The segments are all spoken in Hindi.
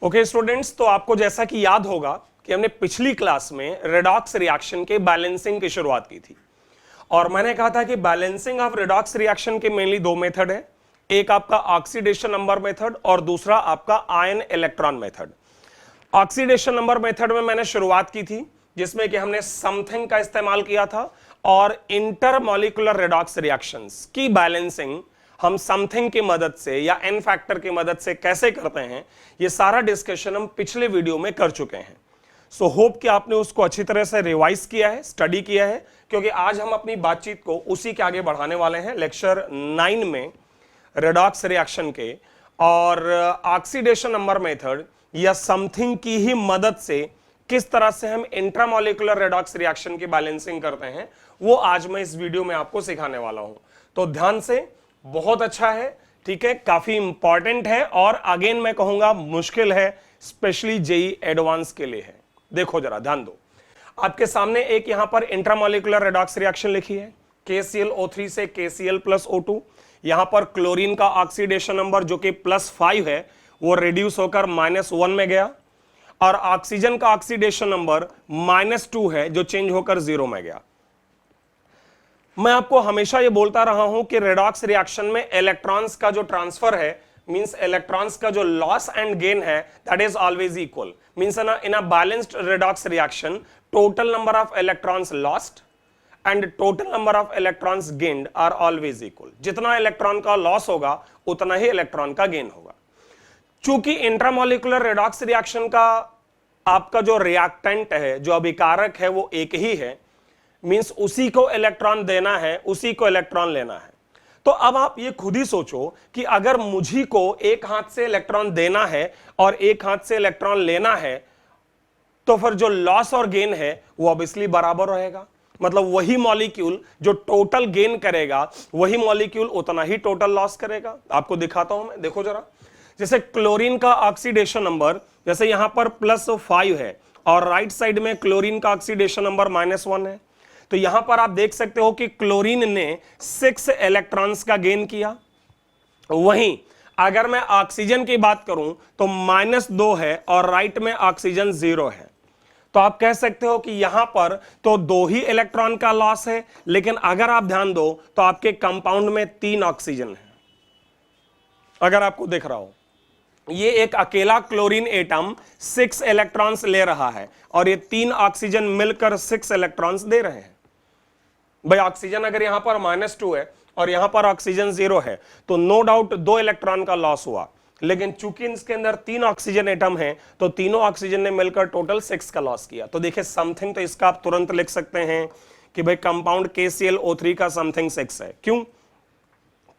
ओके स्टूडेंट्स, तो आपको जैसा कि याद होगा कि हमने पिछली क्लास में रेडॉक्स रिएक्शन के बैलेंसिंग की शुरुआत की थी और मैंने कहा था कि बैलेंसिंग ऑफ रेडॉक्स रिएक्शन के मेनली दो मेथड है। एक आपका ऑक्सीडेशन नंबर मेथड और दूसरा आपका ion electron method. Oxidation number method में मैंने शुरुआत की थी जिसमें कि हमने समथिंग का इस्तेमाल किया था और इंटरमॉलिक्यूलर रेडॉक्स रिएक्शंस की बैलेंसिंग हम समथिंग की मदद से या एन फैक्टर की मदद से कैसे करते हैं, ये सारा डिस्कशन हम पिछले वीडियो में कर चुके हैं। सो होप कि आपने उसको अच्छी तरह से रिवाइज किया है, स्टडी किया है, क्योंकि आज हम अपनी बातचीत को उसी के आगे बढ़ाने वाले हैं लेक्चर 9 में रेडॉक्स रिएक्शन के और ऑक्सीडेशन नंबर मेथड या समथिंग की ही मदद से किस तरह से हम इंट्रामॉलिक्यूलर रेडॉक्स रिएक्शन की बैलेंसिंग करते हैं, वो आज मैं इस वीडियो में आपको सिखाने वाला हूं। तो ध्यान से, बहुत अच्छा है, ठीक है, काफी इंपॉर्टेंट है और अगेन मैं कहूंगा मुश्किल है, स्पेशली जेई एडवांस के लिए है। देखो जरा ध्यान दो, आपके सामने एक यहां पर इंट्रामॉलिक्यूलर रेडॉक्स रिएक्शन लिखी है, KClO3 से KCl+O2। यहां पर क्लोरीन का ऑक्सीडेशन नंबर जो कि +5 है वो रिड्यूस होकर -1 में गया और ऑक्सीजन का ऑक्सीडेशन नंबर -2 है जो चेंज होकर 0 में गया। मैं आपको हमेशा ये बोलता रहा हूं कि रेडॉक्स रिएक्शन में इलेक्ट्रॉन्स का जो ट्रांसफर है, मींस इलेक्ट्रॉन्स का जो लॉस एंड गेन है, that is always equal. Means in a balanced redox reaction total number of electrons lost and total number of electrons gained are always equal. जितना इलेक्ट्रॉन का लॉस होगा उतना ही इलेक्ट्रॉन का गेन होगा। चूंकि इंट्रामॉलिक्यूलर रेडॉक्स रिएक्शन का आपका जो रिएक्टेंट है, जो अभिकारक है, वो एक ही है, मींस उसी को इलेक्ट्रॉन देना है, उसी को इलेक्ट्रॉन लेना है। तो अब आप ये खुद ही सोचो कि अगर मुझी को एक हाथ से इलेक्ट्रॉन देना है और एक हाथ से इलेक्ट्रॉन लेना है, तो फिर जो लॉस और गेन है वो ऑब्वियसली बराबर रहेगा। मतलब वही मॉलिक्यूल जो टोटल गेन करेगा वही मॉलिक्यूल उतना ही टोटल लॉस करेगा। आपको दिखाता हूं मैं, देखो जरा। जैसे क्लोरीन का ऑक्सीडेशन नंबर, जैसे यहां पर +5 है और राइट साइड में क्लोरीन का ऑक्सीडेशन नंबर -1 है, तो यहां पर आप देख सकते हो कि क्लोरीन ने 6 इलेक्ट्रॉन्स का गेन किया। वहीं अगर मैं ऑक्सीजन की बात करूं तो -2 है और राइट में ऑक्सीजन 0 है। तो आप कह सकते हो कि यहां पर तो 2 ही इलेक्ट्रॉन का लॉस है, लेकिन अगर आप ध्यान दो तो आपके कंपाउंड में 3 ऑक्सीजन है। अगर आपको दिख रहा हो, ये एक अकेला क्लोरीन एटम 6 इलेक्ट्रॉन्स ले रहा है और ये 3 ऑक्सीजन मिलकर 6 इलेक्ट्रॉन्स दे रहे हैं। भाई ऑक्सीजन अगर यहां पर -2 है और यहां पर ऑक्सीजन 0 है तो नो डाउट 2 इलेक्ट्रॉन का लॉस हुआ, लेकिन चूंकि इसके अंदर 3 ऑक्सीजन एटम है तो तीनों ऑक्सीजन ने मिलकर टोटल 6 का लॉस किया। तो देखिए समथिंग, तो इसका आप तुरंत लिख सकते हैं कि भाई कंपाउंड KClO3 का समथिंग 6 है। क्यों?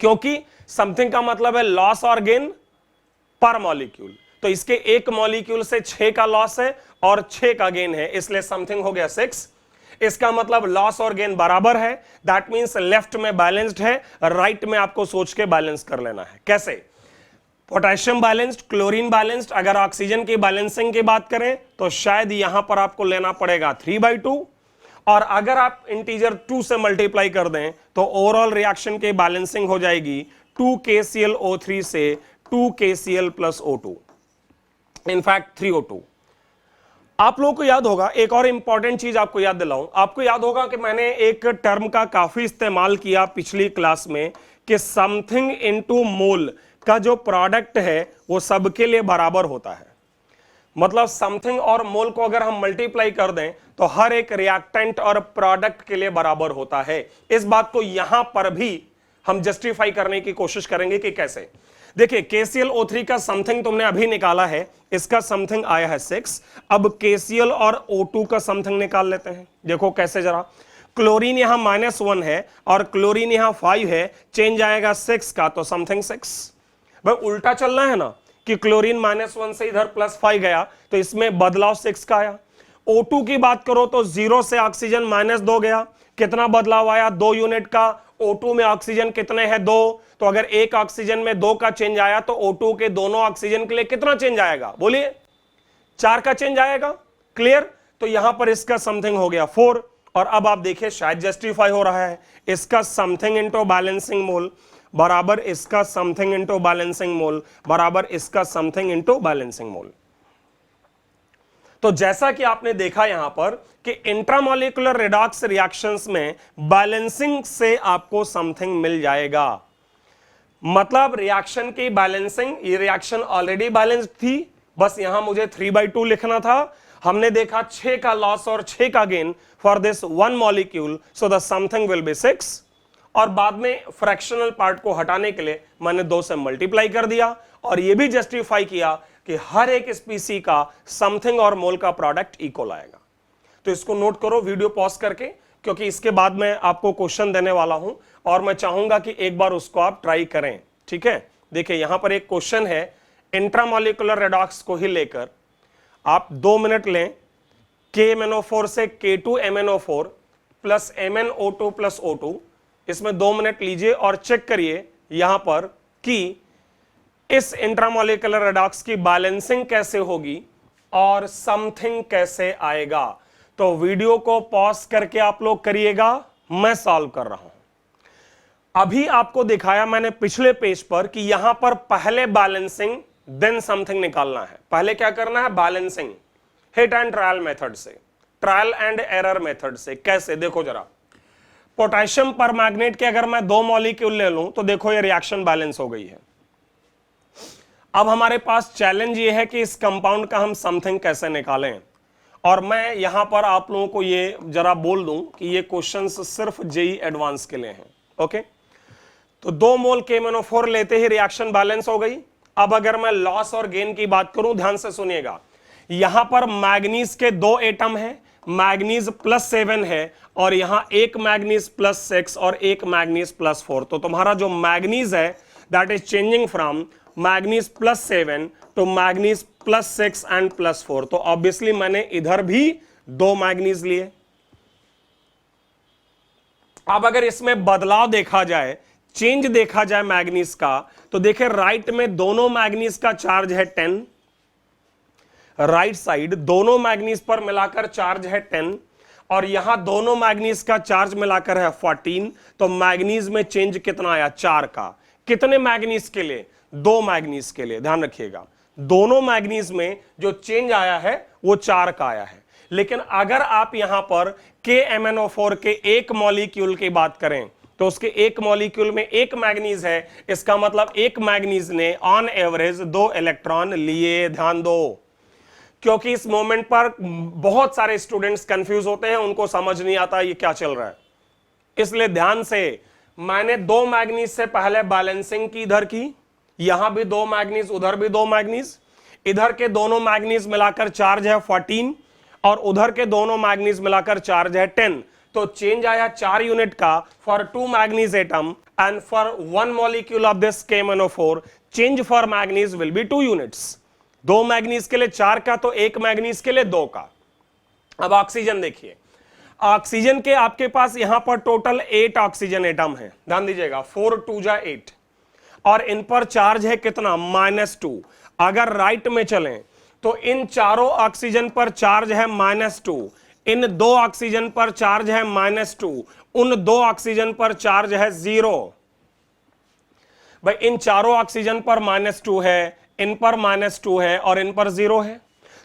क्योंकि समथिंग का मतलब है लॉस और गेन पर मॉलिक्यूल। तो इसके एक मॉलिक्यूल से 6 का लॉस है और 6 का गेन है, इसलिए समथिंग हो गया 6। इसका मतलब लॉस और गेन बराबर है। दैट मींस लेफ्ट में बैलेंस्ड है, राइट में आपको सोच के बैलेंस कर लेना है। कैसे? Potassium balanced, chlorine balanced. अगर ऑक्सीजन की बैलेंसिंग की बात करें तो शायद यहां पर आपको लेना पड़ेगा 3/2 और अगर आप इंटीजर 2 से मल्टीप्लाई कर दें तो ओवरऑल रिएक्शन की बैलेंसिंग हो जाएगी 2 KClO3 से 2 KCl+O2, इनफैक्ट 3O2। आप लोगों को याद होगा, एक और इंपॉर्टेंट चीज आपको याद दिलाऊं, आपको याद होगा कि मैंने एक टर्म का काफी इस्तेमाल किया पिछली क्लास में कि समथिंग इनटू मोल का जो प्रोडक्ट है वो सबके लिए बराबर होता है। मतलब समथिंग और मोल को अगर हम मल्टीप्लाई कर दें तो हर एक रिएक्टेंट और प्रोडक्ट के लिए बराबर होता है। इस बात को यहां पर भी हम जस्टिफाई करने की कोशिश करेंगे कि कैसे। देखिए KClO3 का समथिंग तुमने अभी निकाला है, इसका समथिंग आया है 6। अब KCl और O2 का समथिंग निकाल लेते हैं। देखो कैसे जरा, क्लोरीन यहां -1 है और क्लोरीन यहां 5 है, चेंज आएगा 6 का, तो समथिंग 6। भाई उल्टा चलना है ना कि क्लोरीन -1 से इधर +5 गया तो इसमें बदलाव 6 का आया। O2 की बात करो तो 0 से ऑक्सीजन -2 गया, कितना बदलाव आया? 2 यूनिट का। O2 में ऑक्सीजन कितने हैं? 2। तो अगर एक ऑक्सीजन में 2 का चेंज आया तो O2 के दोनों ऑक्सीजन के लिए कितना चेंज आएगा? बोलिए, 4 का चेंज आएगा। क्लियर? तो यहां पर इसका समथिंग हो गया 4। और अब आप देखिए शायद जस्टिफाई हो रहा है, इसका समथिंग इनटू बैलेंसिंग मोल बराबर इसका समथिंग इनटू बैलेंसिंग मोल बराबर इसका समथिंग इनटू बैलेंसिंग मोल। तो जैसा कि आपने देखा यहां पर कि इंट्रामोलिकुलर रेडॉक्स रिएक्शंस में बैलेंसिंग से आपको समथिंग मिल जाएगा। मतलब रिएक्शन की बैलेंसिंग, ये रिएक्शन ऑलरेडी बैलेंस्ड थी, बस यहां मुझे 3/2 लिखना था। हमने देखा 6 का लॉस और 6 का gain for this one molecule, so the something will be 6। और बाद में फ्रैक्शनल पार्ट को हटाने के लिए मैंने 2 से मल्टीप्लाई कर दिया और यह भी जस्टिफाई किया कि हर एक स्पीसी का समथिंग और मोल का प्रोडक्ट इक्वल आएगा। तो इसको नोट करो वीडियो पॉज करके, क्योंकि इसके बाद मैं आपको क्वेश्चन देने वाला हूं और मैं चाहूंगा कि एक बार उसको आप ट्राई करें। ठीक है, देखिए यहां पर एक क्वेश्चन है इंट्रामोलिकुलर रेडॉक्स को ही लेकर। आप 2 मिनट लें, KMnO4 से K2MnO4 plus MnO2 plus O2, इसमें 2 मिनट लीजिए और चेक करिए यहां पर कि इस इंट्रामोलिकुलर रेडॉक्स की बैलेंसिंग कैसे होगी और समथिंग कैसे आएगा। तो वीडियो को पॉज करके आप लोग करिएगा, मैं सॉल्व कर रहा हूं। अभी आपको दिखाया मैंने पिछले पेज पर कि यहां पर पहले बैलेंसिंग देन समथिंग निकालना है। पहले क्या करना है? Balancing hit and trial method से, ट्रायल एंड एरर मेथड से। कैसे? देखो जरा, पोटेशियम परमैंगनेट के अगर मैं 2 मॉलिक्यूल ले लूं तो देखो ये रिएक्शन बैलेंस हो गई है। अब हमारे पास चैलेंज ये है कि इस कंपाउंड का हम समथिंग कैसे निकालें। और मैं यहां पर आप लोगों को ये जरा बोल दूं कि ये क्वेश्चंस सिर्फ जेई एडवांस के लिए हैं। ओके, तो 2 मोल KMnO4 लेते ही रिएक्शन बैलेंस हो गई। अब अगर मैं लॉस और गेन की बात करूं, ध्यान से सुनिएगा, यहां पर मैग्नीज के 2 एटम है, मैग्नीज +7 है और यहां एक मैग्नीज +6 और एक मैग्नीज +4। तो तुम्हारा जो मैग्नीज है that is changing from manganese +7 to manganese +6 and +4। तो ऑब्वियसली मैंने इधर भी 2 मैग्नीज लिए। अब अगर इसमें बदलाव देखा जाए, चेंज देखा जाए मैग्नीज का, तो देखिए राइट में दोनों मैग्नीज का चार्ज है 10, राइट साइड दोनों मैग्नीज पर मिलाकर चार्ज है 10 और यहां दोनों मैग्नीज का चार्ज मिलाकर है 14। तो मैग्नीज में चेंज कितना आया? 4 का। कितने मैग्नीज के लिए? 2 मैग्नीज के लिए। ध्यान रखिएगा, दोनों मैग्नीज में जो चेंज आया है वो 4 का आया है। लेकिन अगर आप यहां पर KMnO4 के एक मॉलिक्यूल की बात करें तो उसके एक मॉलिक्यूल में एक मैग्नीज है, इसका मतलब एक मैग्नीज ने ऑन एवरेज 2 इलेक्ट्रॉन लिए। ध्यान दो, क्योंकि इस मोमेंट पर बहुत सारे स्टूडेंट्स कंफ्यूज होते हैं, उनको समझ नहीं आता ये क्या चल रहा है। इसलिए ध्यान से, मैंने 2 मैग्नीज से पहले बैलेंसिंग की इधर की, यहां भी 2 मैग्नीज, उधर भी 2 मैग्नीज, इधर के दोनों मैग्नीज मिलाकर चार्ज है 14 और उधर के दोनों मैग्नीज मिलाकर चार्ज है 10। तो चेंज आया 4 यूनिट का for 2 manganese atom and for 1 molecule of this KMnO4 change for manganese will be 2 units. 2 manganese के लिए 4 का, तो 1 मैग्नीज के लिए 2 का। अब ऑक्सीजन देखिए, ऑक्सीजन के आपके पास यहां पर टोटल 8 ऑक्सीजन एटम है। ध्यान दीजिएगा, 4 2 जा 8 और इन पर चार्ज है कितना? -2। अगर राइट में चलें तो इन चारों ऑक्सीजन पर चार्ज है -2, इन 2 ऑक्सीजन पर चार्ज है -2, उन 2 ऑक्सीजन पर चार्ज है 0। भाई इन चारों ऑक्सीजन पर -2 है, इन पर -2 है और इन पर 0 है।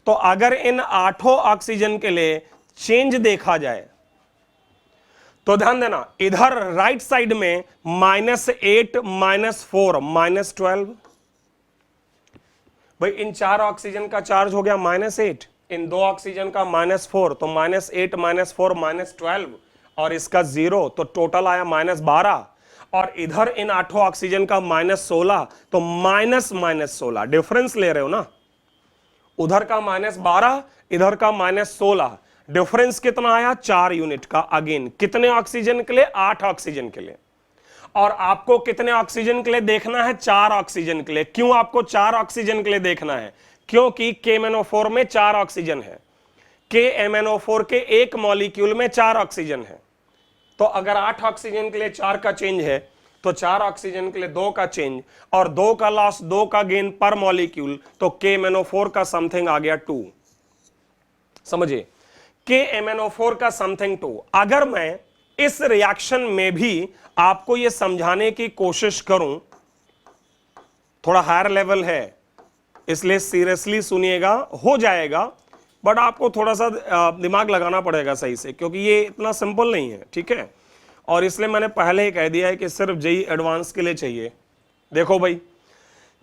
तो अगर इन 8 ऑक्सीजन के लिए चेंज देखा जाए तो ध्यान देना, इधर राइट साइड में -8 -4 -12। भाई इन 4 ऑक्सीजन का चार्ज हो गया -8, इन 2 ऑक्सीजन का -4, तो -8 -4 -12 और इसका 0, तो टोटल आया -12। और इधर इन 8 ऑक्सीजन का -16, तो -16 डिफरेंस ले रहे हो ना, उधर का -12 इधर का -16, डिफरेंस कितना आया? 4 यूनिट का। अगेन कितने ऑक्सीजन के लिए? 8 ऑक्सीजन के लिए। और आपको कितने ऑक्सीजन के लिए देखना है? 4 ऑक्सीजन के लिए। क्यों आपको 4 ऑक्सीजन के लिए देखना है? क्योंकि KMnO4 में 4 ऑक्सीजन है, KMnO4 के एक मॉलिक्यूल में 4 ऑक्सीजन है। तो अगर 8 ऑक्सीजन के लिए 4 का चेंज है तो 4 ऑक्सीजन के लिए 2 का चेंज और 2 का लॉस 2 का गेन पर मॉलिक्यूल, तो KMnO4 का समथिंग आ गया 2। समझिए, KMnO4 का समथिंग 2। अगर मैं इस रिएक्शन में भी आपको यह समझाने की कोशिश करूं, थोड़ा हायर लेवल है इसलिए सीरियसली सुनिएगा, हो जाएगा, बट आपको थोड़ा सा दिमाग लगाना पड़ेगा सही से, क्योंकि ये इतना सिंपल नहीं है, ठीक है। और इसलिए मैंने पहले ही कह दिया है कि सिर्फ जेई एडवांस के लिए चाहिए। देखो भाई,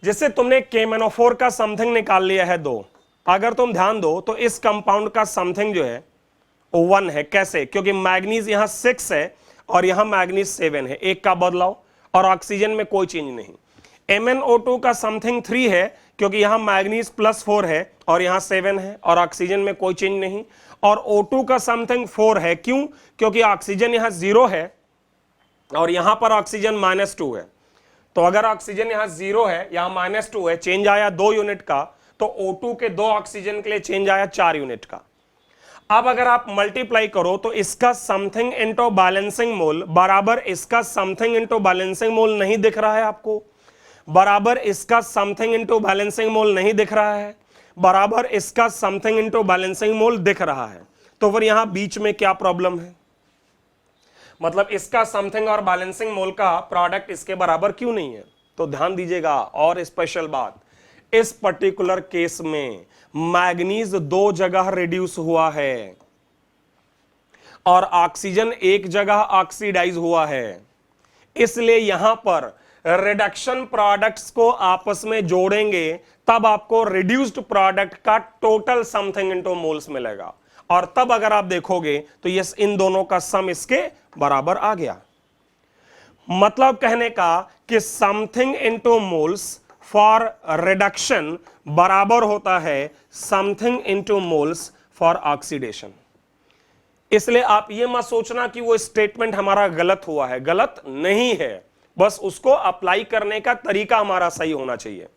जैसे तुमने KMnO4 का समथिंग निकाल लिया है 2, अगर तुम ध्यान दो तो इस कंपाउंड का समथिंग जो है वो 1 है। कैसे? क्योंकि मैग्नीज यहां 6 है और यहां मैग्नीज 7 है, एक का बदलाव, और ऑक्सीजन में कोई चेंज नहीं। MnO2 का समथिंग 3 है, क्योंकि यहां मैग्नीज +4 है और यहां 7 है, और ऑक्सीजन में कोई चेंज नहीं। और O2 का समथिंग 4 है, क्यों? क्योंकि ऑक्सीजन यहां 0 है और यहां पर ऑक्सीजन -2 है। तो अगर ऑक्सीजन यहां 0 है, यहां -2 है, चेंज आया 2 यूनिट का, तो O2 के 2 ऑक्सीजन के लिए चेंज आया 4 यूनिट का। अब अगर आप मल्टीप्लाई करो तो इसका समथिंग इंटू बैलेंसिंग मोल बराबर इसका समथिंग इंटू बैलेंसिंग मोल नहीं दिख रहा है आपको? बराबर इसका समथिंग इंटू बैलेंसिंग मोल नहीं दिख रहा है? बराबर इसका समथिंग इंटू बैलेंसिंग मोल दिख रहा है। तो फिर यहां बीच में क्या प्रॉब्लम है? मतलब इसका समथिंग और बैलेंसिंग मोल का प्रोडक्ट इसके बराबर क्यों नहीं है? तो ध्यान दीजिएगा, और स्पेशल बात, इस पर्टिकुलर केस में मैग्नीज 2 जगह रिड्यूस हुआ है और ऑक्सीजन एक जगह ऑक्सीडाइज हुआ है। इसलिए यहां पर रिडक्शन प्रोडक्ट्स को आपस में जोड़ेंगे तब आपको रिड्यूस्ड प्रोडक्ट का टोटल समथिंग इनटू मोल्स मिलेगा, और तब अगर आप देखोगे तो यस, इन दोनों का सम इसके बराबर आ गया। मतलब कहने का कि something into moles for reduction बराबर होता है something into moles for oxidation. इसलिए आप ये मत सोचना कि वो स्टेटमेंट हमारा गलत हुआ है, गलत नहीं है, बस उसको अप्लाई करने का तरीका हमारा सही होना चाहिए।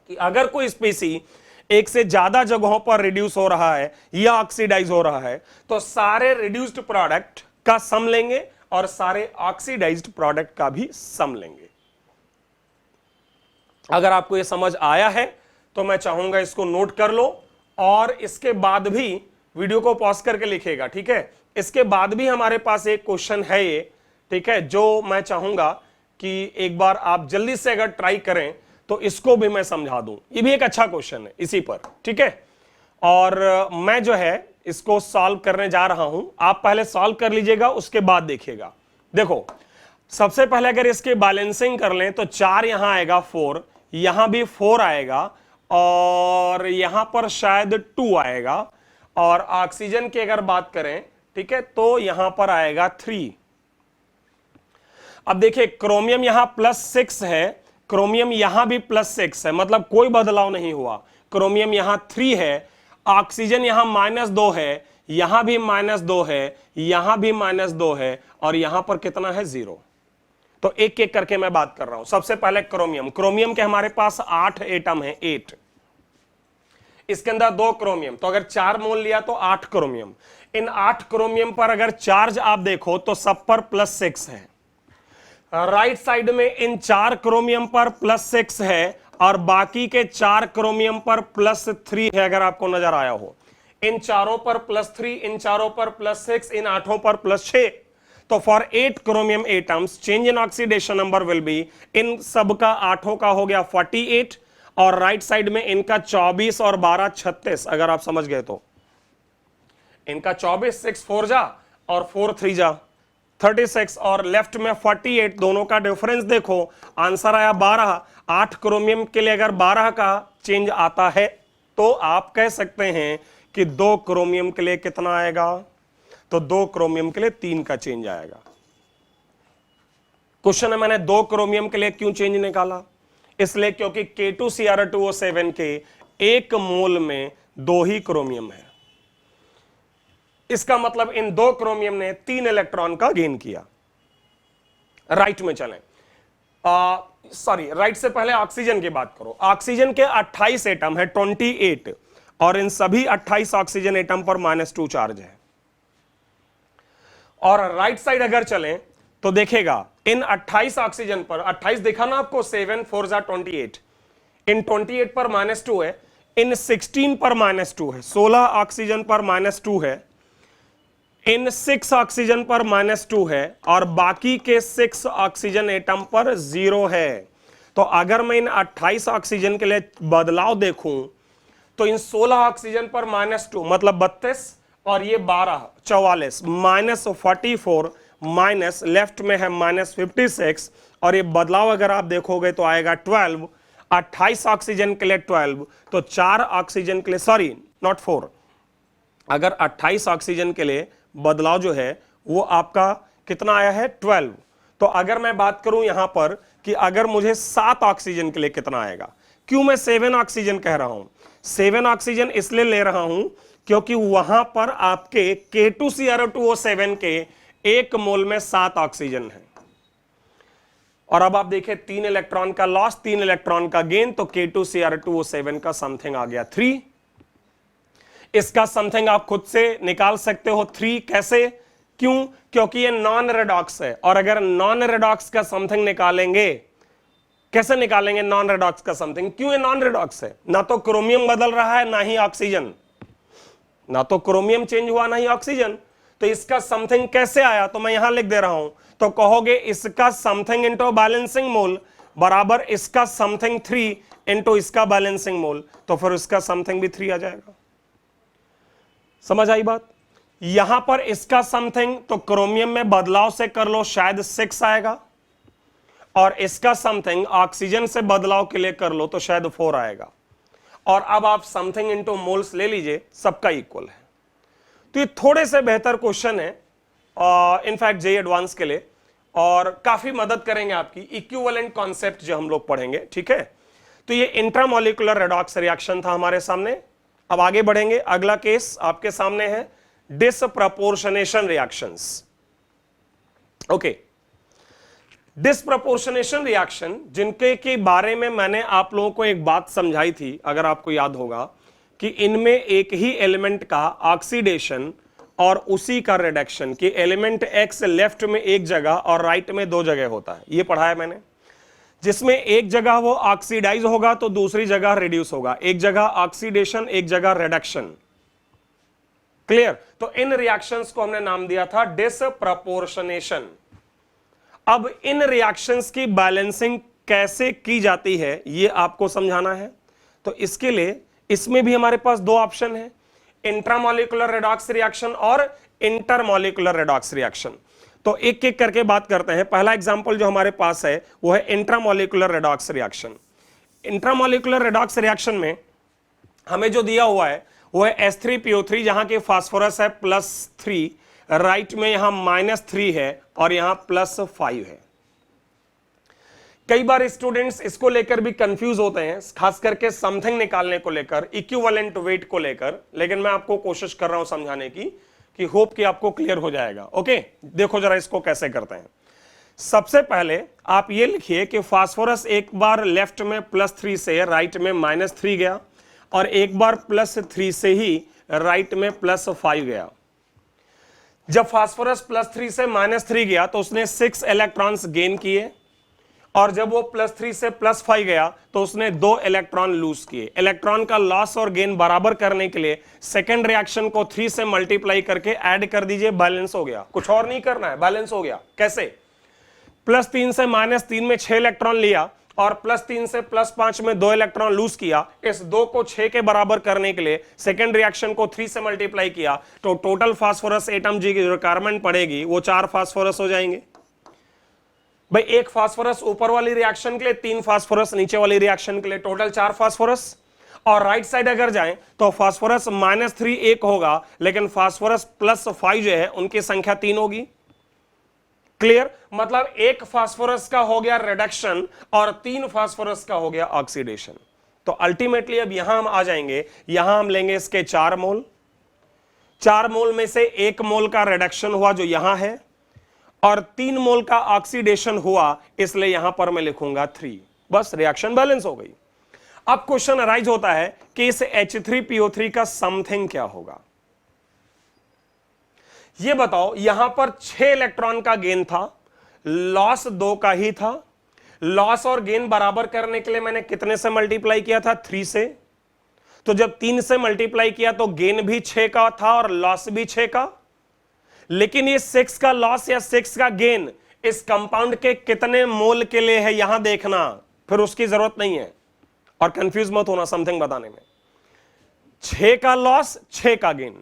कि अगर कोई स्पीसी एक से ज्यादा जगहों पर रिड्यूस हो रहा है या ऑक्सीडाइज हो रहा है, तो सारे रिड्यूस्ड प्रोडक्ट का सम लेंगे और सारे ऑक्सीडाइज्ड प्रोडक्ट का भी सम लेंगे। अगर आपको यह समझ आया है तो मैं चाहूंगा इसको नोट कर लो, और इसके बाद भी वीडियो को पॉज करके लिखिएगा, ठीक है। इसके बाद भी हमारे पास एक क्वेश्चन है ये, ठीक है, जो मैं चाहूंगा कि एक बार आप जल्दी से अगर ट्राई करें तो इसको भी मैं समझा दूं। ये भी एक अच्छा क्वेश्चन है इसी पर, ठीक है। और मैं जो है इसको सॉल्व करने जा रहा हूं, आप पहले सॉल्व कर लीजिएगा, उसके बाद देखिएगा। देखो, सबसे पहले अगर इसके बैलेंसिंग कर लें तो 4 यहां आएगा, 4 यहां भी 4 आएगा, और यहां पर शायद 2 आएगा, और ऑक्सीजन की अगर बात करें, ठीक है, तो यहां पर आएगा 3। अब देखिए, क्रोमियम यहां +6 है, क्रोमियम यहां भी +6 है, मतलब कोई बदलाव नहीं हुआ। क्रोमियम यहां 3 है, ऑक्सीजन यहां -2 है, यहां भी -2 है, यहां भी -2 है, और यहां पर कितना है? 0। तो एक एक करके मैं बात कर रहा हूं। सबसे पहले क्रोमियम, क्रोमियम के हमारे पास 8 एटम है, 8। इसके अंदर 2 क्रोमियम, तो अगर 4 मोल लिया तो 8 क्रोमियम। इन 8 क्रोमियम पर अगर चार्ज आप देखो तो सब पर +6 है। राइट साइड में इन 4 क्रोमियम पर +6 है, और बाकी के 4 क्रोमियम पर +3 है, अगर आपको नजर आया हो। इन चारों पर +3, इन चारों पर +6, इन 8 पर +6। तो for 8 chromium atoms change in oxidation number will be, इन सब का 8 का हो गया 48, और राइट साइड में इनका 24 और 12 36, अगर आप समझ गए तो इनका 24, 6 4 जा और 4 3 जा 36, और लेफ्ट में 48, दोनों का डिफरेंस देखो, आंसर आया 12। 8 क्रोमियम के लिए अगर 12 का चेंज आता है तो आप कह सकते हैं कि 2 क्रोमियम के लिए कितना आएगा? तो 2 क्रोमियम के लिए 3 का चेंज आएगा। क्वेश्चन है, मैंने 2 क्रोमियम के लिए क्यों चेंज निकाला? इसलिए क्योंकि K2Cr2O7 के 1 मोल में 2 ही क्रोमियम है। इसका मतलब इन 2 क्रोमियम ने 3 इलेक्ट्रॉन का गेन किया। राइट में चलें, सॉरी, राइट से पहले ऑक्सीजन की बात करो। ऑक्सीजन के 28 एटम है, 28, और इन सभी 28 ऑक्सीजन एटम पर -2 चार्ज है। और राइट साइड अगर चलें तो देखेगा, इन 28 ऑक्सीजन पर 28 देखा ना आपको, 7 4 जा 28, इन 28 पर -2 है, इन 16 पर -2 है, 16 ऑक्सीजन पर -2 है, इन 6 ऑक्सीजन पर -2 है, और बाकी के 6 ऑक्सीजन एटम पर 0 है। तो अगर मैं इन 28 ऑक्सीजन के लिए बदलाव देखूं तो इन 16 ऑक्सीजन पर -2 मतलब 32 और ये 12 44 -44 माइनस लेफ्ट में है -56 और ये बदलाव अगर आप देखोगे तो आएगा 12 28 ऑक्सीजन के लिए 12 तो 4 ऑक्सीजन के लिए सॉरी नॉट 4 अगर 28 ऑक्सीजन के लिए बदलाव जो है वो आपका कितना आया है 12 तो अगर मैं बात करूं यहां पर कि अगर मुझे 7 ऑक्सीजन के लिए कितना आएगा क्यों मैं 7 ऑक्सीजन कह रहा हूं 7 ऑक्सीजन इसलिए ले रहा हूं क्योंकि वहां पर आपके K2CrO2O7 के 1 मोल में 7 ऑक्सीजन है और अब आप देखें 3 इलेक्ट्रॉन का लॉस 3 इलेक्ट्रॉन का गेन तो K2CrO2O7 का समथिंग आ गया 3 इसका समथिंग आप खुद से निकाल सकते हो 3 कैसे क्यों क्योंकि ये नॉन रेडॉक्स है और अगर नॉन रेडॉक्स का समथिंग निकालेंगे कैसे निकालेंगे नॉन रेडॉक्स का समथिंग क्यों ये नॉन रेडॉक्स है ना तो क्रोमियम बदल रहा है ना ही ऑक्सीजन ना तो क्रोमियम चेंज हुआ ना ही ऑक्सीजन तो इसका समथिंग कैसे आया तो मैं यहां लिख दे रहा हूं तो कहोगे इसका समथिंग इंटू बैलेंसिंग मोल बराबर इसका समथिंग 3 इंटू इसका बैलेंसिंग मोल तो फिर इसका समथिंग भी 3 आ जाएगा समझ आई बात यहां पर इसका समथिंग तो क्रोमियम में बदलाव से कर लो शायद 6 आएगा और इसका समथिंग ऑक्सीजन से बदलाव के लिए कर लो तो शायद 4 आएगा और अब आप समथिंग इनटू मोल्स ले लीजिए सबका इक्वल है तो ये थोड़े से बेहतर क्वेश्चन है इनफैक्ट जेईई एडवांस के लिए और काफी मदद करेंगे आपकी इक्विवेलेंट कॉन्सेप्ट जो हम लोग पढ़ेंगे ठीक है तो ये इंट्रामोलिकुलर रेडॉक्स रिएक्शन था हमारे सामने अब आगे बढ़ेंगे अगला केस आपके सामने है disproportionation reactions okay disproportionation reaction जिनके के बारे में मैंने आप लोगों को एक बात समझाई थी अगर आपको याद होगा कि इनमें एक ही एलिमेंट का ऑक्सीडेशन और उसी का रिडक्शन कि एलिमेंट एक्स लेफ्ट में एक जगह और राइट में 2 जगह होता है ये पढ़ा है मैंने जिसमें एक जगह वो ऑक्सीडाइज होगा तो दूसरी जगह रिड्यूस होगा एक जगह ऑक्सीडेशन एक जगह रिडक्शन क्लियर तो इन रिएक्शंस को हमने नाम दिया था डिसप्रपोर्शनेशन अब इन रिएक्शंस की बैलेंसिंग कैसे की जाती है ये आपको समझाना है तो इसके लिए इसमें भी हमारे पास 2 ऑप्शन है इंट्रामोलिकुलर रेडॉक्स रिएक्शन और इंटरमोलिकुलर रेडॉक्स रिएक्शन तो एक एक करके बात करते हैं पहला एग्जांपल जो हमारे पास है वो है intramolecular redox reaction intramolecular redox reaction में हमें जो दिया हुआ है वो है H3PO3 जहां के फास्फोरस है +3 राइट में यहां -3 है और यहां +5 है कई बार स्टूडेंट्स इसको लेकर भी कंफ्यूज होते हैं खास करके समथिंग निकालने को लेकर इक्विवेलेंट वेट को लेकर लेकिन मैं आपको कोशिश कर रहा हूं समझाने की कि होप कि आपको क्लियर हो जाएगा ओके देखो जरा इसको कैसे करते हैं सबसे पहले आप ये लिखिए कि फास्फोरस एक बार लेफ्ट में +3 से राइट में -3 गया और एक बार +3 से ही राइट में +5 गया जब फास्फोरस +3 से -3 गया तो उसने 6 इलेक्ट्रॉन्स गेन किए और जब वो +3 से +5 गया तो उसने 2 इलेक्ट्रॉन लूज किए इलेक्ट्रॉन का लॉस और गेन बराबर करने के लिए सेकंड रिएक्शन को 3 से मल्टीप्लाई करके ऐड कर दीजिए बैलेंस हो गया कुछ और नहीं करना है बैलेंस हो गया कैसे +3 से -3 में 6 इलेक्ट्रॉन लिया और +3 से +5 में 2 इलेक्ट्रॉन लूज किया इस 2 को 6 के बराबर करने के लिए सेकंड रिएक्शन को 3 से मल्टीप्लाई किया तो टोटल फास्फोरस एटम जी की रिक्वायरमेंट पड़ेगी वो 4 फास्फोरस हो जाएंगे भाई एक फास्फोरस ऊपर वाली रिएक्शन के लिए 3 फास्फोरस नीचे वाली रिएक्शन के लिए टोटल 4 फास्फोरस और राइट साइड अगर जाएं तो फास्फोरस -3 एक होगा लेकिन फास्फोरस +5 जो है उनकी संख्या 3 होगी क्लियर मतलब एक फास्फोरस का हो गया रिडक्शन और 3 फास्फोरस का हो गया ऑक्सीडेशन तो अल्टीमेटली अब यहां हम आ जाएंगे यहां हम लेंगे इसके 4 मोल 4 मोल में से 1 मोल का रिडक्शन हुआ जो यहां है और 3 मोल का ऑक्सीडेशन हुआ इसलिए यहां पर मैं लिखूंगा 3 बस रिएक्शन बैलेंस हो गई अब क्वेश्चन अराइज होता है कि इस H3PO3 का समथिंग क्या होगा यह बताओ यहां पर 6 इलेक्ट्रॉन का गेन था लॉस 2 का ही था लॉस और गेन बराबर करने के लिए मैंने कितने से मल्टीप्लाई किया था 3 से तो जब 3 से मल्टीप्लाई किया तो गेन भी 6 का था और लॉस भी 6 का लेकिन ये 6 का लॉस या 6 का गेन इस कंपाउंड के कितने मोल के लिए है यहां देखना फिर उसकी जरूरत नहीं है और कंफ्यूज मत होना समथिंग बताने में 6 का लॉस 6 का गेन।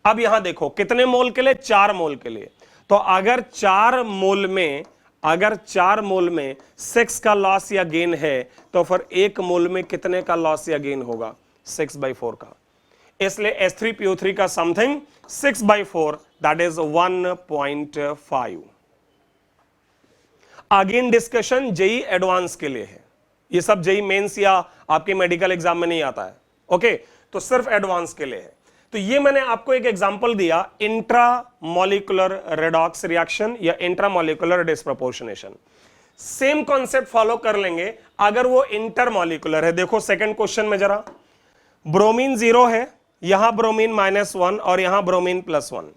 अब यहां देखो कितने मोल के लिए, 4 मोल के लिए। तो अगर 4 मोल में 6 का लॉस या गेन है तो फिर 1 मोल में कितने का लॉस या गेन होगा, 6/4 का। इसलिए H3PO3 का something 6/4 that is 1.5। Again discussion JEE advance के लिए है, ये सब जेई मेंस या आपके मेडिकल एग्जाम में नहीं आता है, ओके, तो सिर्फ एडवांस के लिए है। तो ये मैंने आपको एक एग्जांपल दिया, इंट्रामोलिकुलर रेडॉक्स रिएक्शन या intramolecular disproportionation. Same concept follow कर लेंगे अगर वो इंटरमोलिकुलर है। देखो सेकंड क्वेश्चन में जरा, ब्रोमीन 0 है, यहां ब्रोमीन -1 और यहां ब्रोमीन +1।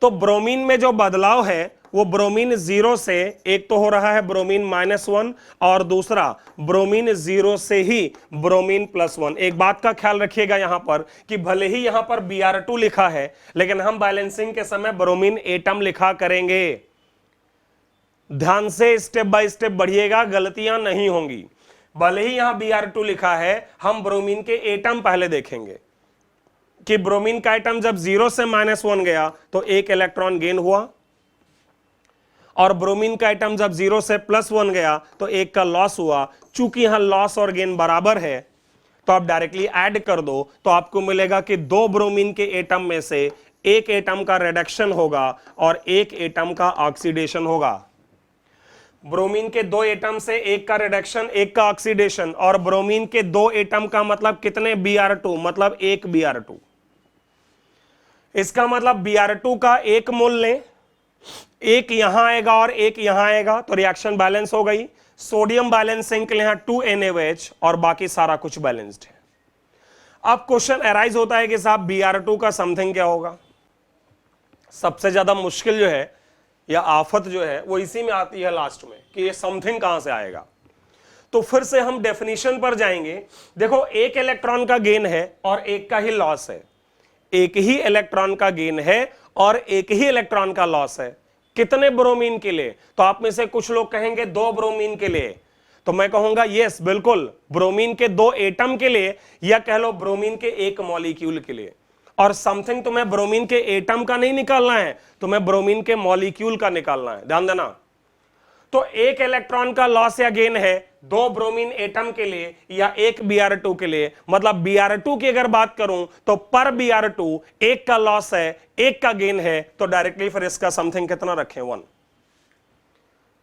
तो ब्रोमीन में जो बदलाव है वो ब्रोमीन 0 से, एक तो हो रहा है ब्रोमीन -1 और दूसरा ब्रोमीन 0 से ही ब्रोमीन +1। एक बात का ख्याल रखिएगा यहां पर कि भले ही यहां पर Br2 लिखा है लेकिन हम बैलेंसिंग के समय ब्रोमीन एटम लिखा करेंगे। ध्यान से स्टेप बाय स्टेप बढ़िएगा, गलतियां नहीं होंगी। भले ही यहां Br2 लिखा है, हम ब्रोमीन के एटम पहले देखेंगे कि ब्रोमीन का एटम जब 0 से -1 गया तो 1 इलेक्ट्रॉन गेन हुआ, और ब्रोमीन का एटम जब 0 से +1 गया तो 1 का लॉस हुआ। चूंकि यहां लॉस और गेन बराबर है तो आप डायरेक्टली ऐड कर दो तो आपको मिलेगा कि 2 ब्रोमीन के एटम में से 1 एटम का रिडक्शन होगा और 1 एटम का ऑक्सीडेशन होगा। ब्रोमीन के 2 एटम से 1 का रिडक्शन, 1 का ऑक्सीडेशन, और ब्रोमीन के 2 एटम का मतलब कितने, Br2, मतलब 1 Br2। इसका मतलब Br2 का 1 मोल लें, 1 यहां आएगा और 1 यहां आएगा तो रिएक्शन बैलेंस हो गई। सोडियम बैलेंसिंग के लिए यहां 2 NaOH और बाकी सारा कुछ बैलेंस्ड है। अब क्वेश्चन अराइज होता है कि साहब Br2 का समथिंग क्या होगा। सबसे ज्यादा मुश्किल जो है या आफत जो है वो इसी में आती है लास्ट में कि ये समथिंग कहां से आएगा। तो फिर से हम डेफिनेशन पर जाएंगे। देखो 1 इलेक्ट्रॉन का गेन है और 1 का ही लॉस है, 1 ही इलेक्ट्रॉन का गेन है और 1 ही इलेक्ट्रॉन का लॉस है। कितने ब्रोमीन के लिए, तो आप में से कुछ लोग कहेंगे 2 ब्रोमीन के लिए, तो मैं कहूंगा यस बिल्कुल, ब्रोमीन के 2 एटम के लिए या कह लो ब्रोमीन के 1 मॉलिक्यूल के लिए। और समथिंग तुम्हें ब्रोमीन के एटम का नहीं निकालना है, तुम्हें ब्रोमीन के मॉलिक्यूल का निकालना है, ध्यान देना। तो 1 इलेक्ट्रॉन का लॉस या गेन है 2 ब्रोमीन एटम के लिए या 1 Br2 के लिए। मतलब Br2 की अगर बात करूं तो पर Br2 1 का लॉस है, 1 का गेन है, तो डायरेक्टली फिर इसका समथिंग कितना रखें, 1।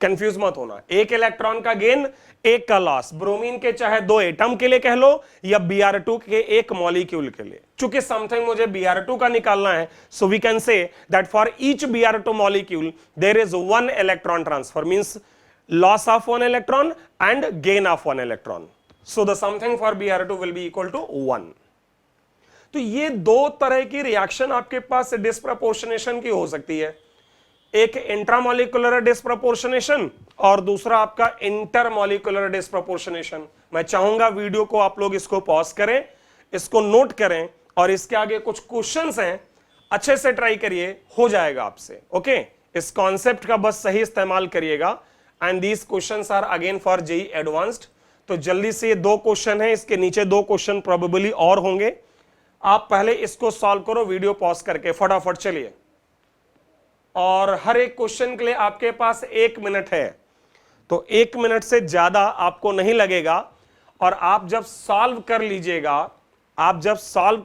कंफ्यूज मत होना, 1 इलेक्ट्रॉन का गेन, 1 का लॉस, ब्रोमीन के चाहे 2 एटम के लिए कह लो या Br2 के 1 मॉलिक्यूल के लिए। चूंकि समथिंग मुझे Br2 का निकालना है, so we can say that for each Br2 molecule there is 1 electron transfer, means loss of 1 electron and gain of 1 electron. So the something for Br2 will be equal to 1. तो ये 2 तरह की रिएक्शन आपके पास डिस्प्रपोर्शनेशन की हो सकती है, एक इंट्रामोलिकुलर डिस्प्रपोर्शनेशन और दूसरा आपका इंटरमोलिकुलर डिस्प्रपोर्शनेशन। मैं चाहूंगा वीडियो को आप लोग इसको पॉज करें, इसको नोट करें और इसके आगे कुछ क्वेश्चंस हैं, अच्छे से ट्राई करिए, हो जाएगा आपसे। ओके, इस कॉन्सेप्ट का बस सही इस्तेमाल करिएगा। And these questions are again for JEE advanced. तो जल्दी से ये 2 क्वेश्चन है, इसके नीचे 2 क्वेश्चन प्रोबेबली और होंगे। आप पहले इसको सॉल्व करो वीडियो पॉज करके, फटाफट चलिए। और हर एक क्वेश्चन के लिए आपके पास 1 मिनट है, तो 1 मिनट से ज्यादा आपको नहीं लगेगा। और आप जब सॉल्व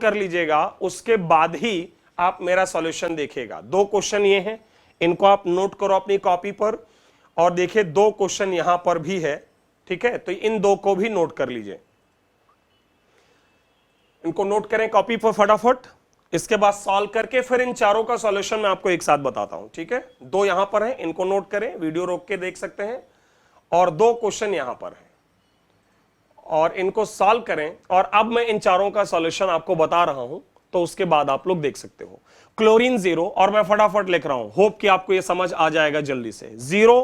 कर लीजिएगा उसके बाद ही आप मेरा सॉल्यूशन देखिएगा। 2 क्वेश्चन ये हैं, इनको आप नोट करो अपनी कॉपी पर। और देखिए 2 क्वेश्चन यहां पर भी है, ठीक है, तो इन 2 को भी नोट कर लीजिए, इनको नोट करें कॉपी पर फटाफट। इसके बाद सॉल्व करके फिर इन चारों का सॉल्यूशन मैं आपको एक साथ बताता हूं, ठीक है। 2 यहां पर हैं, इनको नोट करें, वीडियो रोक के देख सकते हैं, और 2 क्वेश्चन यहां पर हैं और इनको सॉल्व करें। और अब मैं इन चारों का सॉल्यूशन आपको बता रहा हूं, तो उसके बाद आप लोग देख सकते हो। क्लोरीन 0, और मैं फटाफट लिख रहा हूं, होप कि आपको यह समझ आ जाएगा जल्दी से। 0,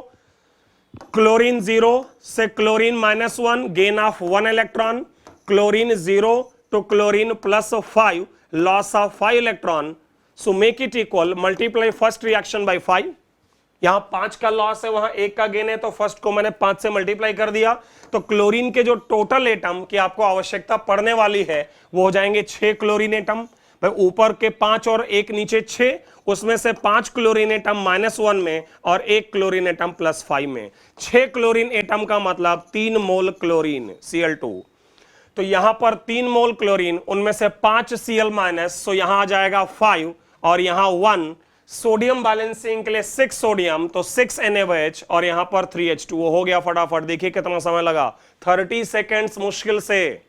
क्लोरीन 0 से chlorine -1 gain of 1 electron, chlorine 0 to chlorine +5 loss of 5 electron, so make it equal, multiply first reaction by 5, यहां 5 का लॉस है, वहां 1 का गेन है, तो फर्स्ट को मैंने 5 से मल्टीप्लाई कर दिया। तो क्लोरीन के जो टोटल एटम की आपको आवश्यकता पड़ने वाली है वो हो जाएंगे 6 क्लोरीन एटम। भाई ऊपर के 5 और 1 नीचे 6, उसमें से 5 क्लोरीन एटम -1 में और 1 क्लोरीन एटम +5 में। 6 क्लोरीन एटम का मतलब 3 मोल क्लोरीन Cl2। तो यहां पर 3 मोल क्लोरीन, उनमें से 5 Cl-, सो यहां आ जाएगा 5 और यहां 1। सोडियम बैलेंसिंग के लिए 6 सोडियम, तो 6 NaOH और यहां पर 3H2O हो गया फटाफट। देखिए कितना समय लगा, 30 सेकेंड्स मुश्किल से,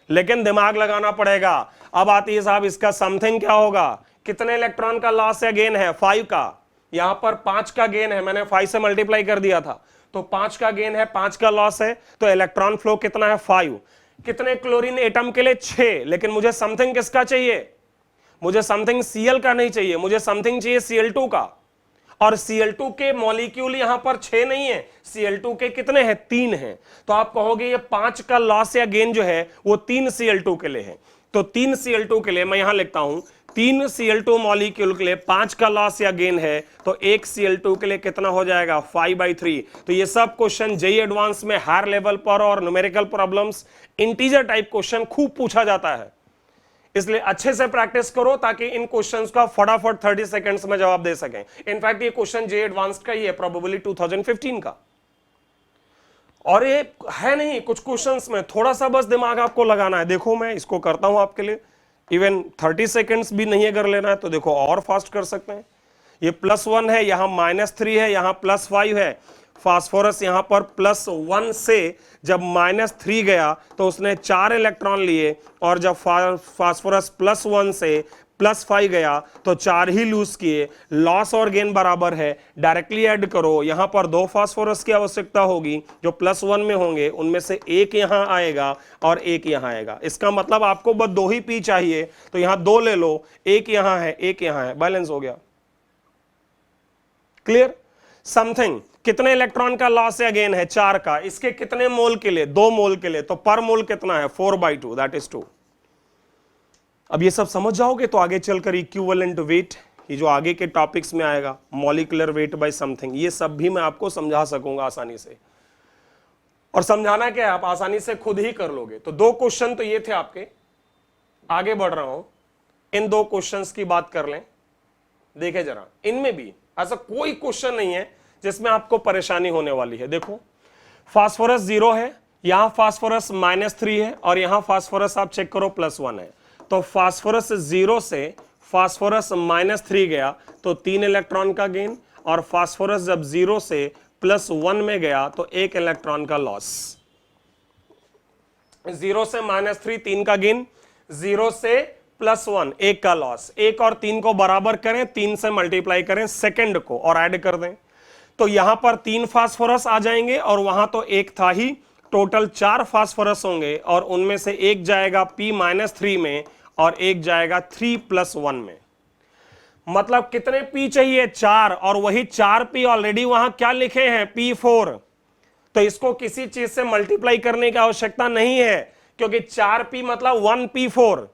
लेकिन दिमाग लगाना पड़ेगा। अब आती है साहब इसका समथिंग क्या होगा, कितने इलेक्ट्रॉन का लॉस या गेन है, 5 का। यहां पर 5 का गेन है, मैंने 5 से मल्टीप्लाई कर दिया था, तो 5 का गेन है, 5 का लॉस है, तो इलेक्ट्रॉन फ्लो कितना है, 5। कितने क्लोरीन एटम के लिए, 6, लेकिन मुझे समथिंग किसका चाहिए, मुझे समथिंग Cl का नहीं चाहिए, मुझे समथिंग चाहिए Cl2 का। और Cl2 के मॉलिक्यूल यहां पर 6 नहीं है, Cl2 के कितने हैं, 3 हैं। तो आप कहोगे ये 5 का लॉस या गेन जो है वो 3 Cl2 के लिए है। तो 3 Cl2 के लिए मैं यहां लिखता हूं 3 Cl2 मॉलिक्यूल के लिए 5 का लॉस या गेन है, तो 1 Cl2 के लिए कितना हो जाएगा, 5/3। तो ये सब क्वेश्चन जेईई एडवांस में हायर लेवल पर और numerical problems, integer type question खूब पूछा जाता है, इसलिए अच्छे से प्रैक्टिस करो ताकि इन क्वेश्चंस का फटाफट 30 सेकंड्स में जवाब दे सकें। इनफैक्ट ये क्वेश्चन जेईई एडवांस्ड का ही है, प्रोबेबली 2015 का। और ये है नहीं, कुछ क्वेश्चंस में थोड़ा सा बस दिमाग आपको लगाना है। देखो मैं इसको करता हूं आपके लिए, इवन 30 सेकंड्स भी नहीं अगर लेना है तो देखो और फास्ट कर सकते हैं। ये +1 है, यहां -3 है, यहां +5 है। फास्फोरस यहां पर +1 से जब -3 गया तो उसने 4 इलेक्ट्रॉन लिए, और जब फास्फोरस +1 से +5 गया तो 4 ही लूज किए। लॉस और गेन बराबर है, डायरेक्टली ऐड करो। यहां पर 2 फास्फोरस की आवश्यकता होगी जो +1 में होंगे, उनमें से एक यहां आएगा और एक यहां आएगा। इसका मतलब आपको बस 2 ही पी चाहिए, तो यहां 2 ले लो, एक यहां है एक यहां है, बैलेंस हो गया। क्लियर। समथिंग कितने इलेक्ट्रॉन का लॉस या गेन है, 4 का। इसके कितने मोल के लिए, 2 मोल के लिए, तो पर मोल कितना है, 4/2, दैट इज 2। अब ये सब समझ जाओगे तो आगे चलकर इक्विवेलेंट वेट, ये जो आगे के टॉपिक्स में आएगा, मॉलिक्यूलर वेट बाय समथिंग, ये सब भी मैं आपको समझा सकूंगा आसानी से। और समझाना क्या है, आप आसानी से खुद ही कर लोगे। तो 2 क्वेश्चन तो ये थे आपके, आगे बढ़ रहा हूं, इन 2 क्वेश्चंस की बात कर लें। देखे जरा, इनमें भी ऐसा कोई क्वेश्चन नहीं है जिसमें आपको परेशानी होने वाली है। देखो फास्फोरस 0 है, यहां फास्फोरस -3 है, और यहां फास्फोरस आप चेक करो +1 है। तो फास्फोरस 0 से फास्फोरस -3 गया तो 3 इलेक्ट्रॉन का गेन, और फास्फोरस जब 0 से +1 में गया तो 1 इलेक्ट्रॉन का लॉस। 0 से -3 3 का गेन, 0 से +1 1 का लॉस। 1 और 3 को बराबर करें, 3 से मल्टीप्लाई करें सेकंड को और ऐड कर दें, तो यहां पर 3 फास्फोरस आ जाएंगे और वहां तो 1 था ही। टोटल 4 फास्फोरस होंगे और उनमें से एक जाएगा P-3 में और एक जाएगा 3+1 में। मतलब कितने P चाहिए, 4, और वही 4 P ऑलरेडी वहां क्या लिखे हैं, P4। तो इसको किसी चीज से मल्टीप्लाई करने की आवश्यकता नहीं है, क्योंकि 4 P मतलब 1 P4,